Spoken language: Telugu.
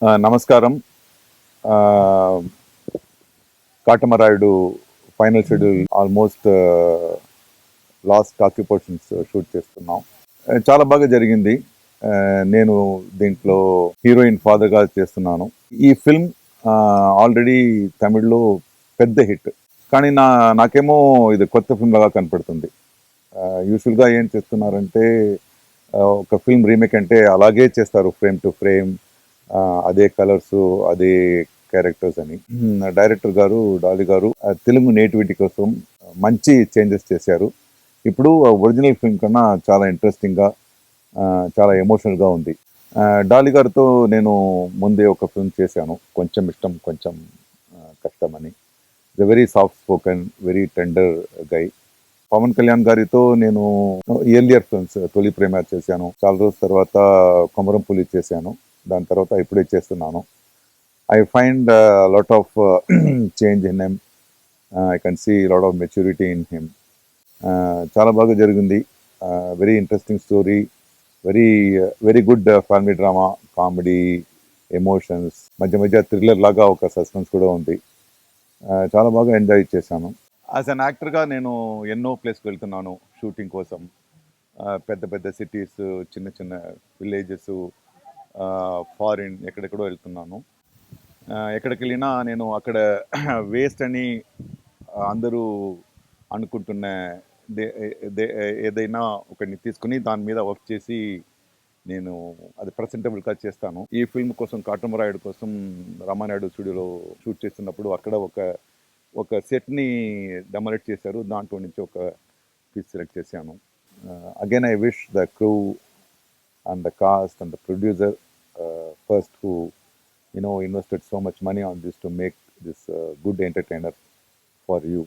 నమస్కారం. ఆహ్, 'Katamarayudu' final schedule almost last occupations shoot చేస్తున్నాం. చాలా బాగా జరిగింది. నేను దీంట్లో హీరోయిన్ ఫాదర్‌గా చేస్తున్నాను. ఈ ఫిల్మ్ ఆల్రెడీ తమిళ్‌లో పెద్ద హిట్. కానీ నాకేమో ఇది కొత్త ఫిల్మ్ లాగా కనపడుతుంది. యూజువల్‌గా ఏం చేస్తున్నారంటే ఒక ఫిల్మ్ రీమేక్ అంటే అలాగే చేస్తారు ఫ్రేమ్ టు ఫ్రేమ్. అదే కలర్సు, అదే క్యారెక్టర్స్ అని. డైరెక్టర్ గారు, డాలి గారు తెలుగు నేటివిటీ కోసం మంచి చేంజెస్ చేశారు. ఇప్పుడు ఒరిజినల్ ఫిల్మ్ కన్నా చాలా ఇంట్రెస్టింగ్‌గా, చాలా ఎమోషనల్‌గా ఉంది. డాలి గారితో నేను ముందే ఒక ఫిల్మ్ చేశాను. 'కొంచెం ఇష్టం కొంచెం కష్టం' అని. Is a very soft spoken, very tender guy. Pawan Kalyan గారితో నేను ఎర్లియర్ ఫిల్మ్స్ 'తొలి ప్రేమ' చేశాను. చాలా రోజుల తర్వాత 'కొమరం పులి' చేశాను. దాని తర్వాత ఇప్పుడే చేస్తున్నాను. I find a lot of change in him. I can see a lot of maturity in him. చాలా బాగా జరిగింది. Very interesting story. Very good family drama, comedy, emotions, మధ్య మధ్య థ్రిల్లర్ లాగా ఒక సస్పెన్స్ కూడా ఉంది. చాలా బాగా ఎంజాయ్ చేశాను. యాజ్ అన్ యాక్టర్గా నేను ఎన్నో ప్లేస్కి వెళ్తున్నాను షూటింగ్ కోసం. పెద్ద పెద్ద సిటీస్, చిన్న చిన్న విలేజెస్, ఫారిన్ ఎక్కడెక్కడో వెళ్తున్నాను. ఎక్కడికి వెళ్ళినా నేను అక్కడ వేస్ట్ అని అందరూ అనుకుంటున్న దే- ఏదైనా ఒకరిని తీసుకుని దాని మీద వర్క్ చేసి నేను అది ప్రజెంటబుల్గా చేస్తాను. ఈ ఫిల్మ్ కోసం కాటమరాయుడు కోసం రామానాయుడు స్టూడియోలో షూట్ చేస్తున్నప్పుడు అక్కడ ఒక సెట్ని డెమరేట్ చేశారు. దాంట్లో నుంచి ఒక పీస్ సెలెక్ట్ చేశాను. Again I wish the crew and the cast and the producer first who invested so much money on this to make this good entertainer for you.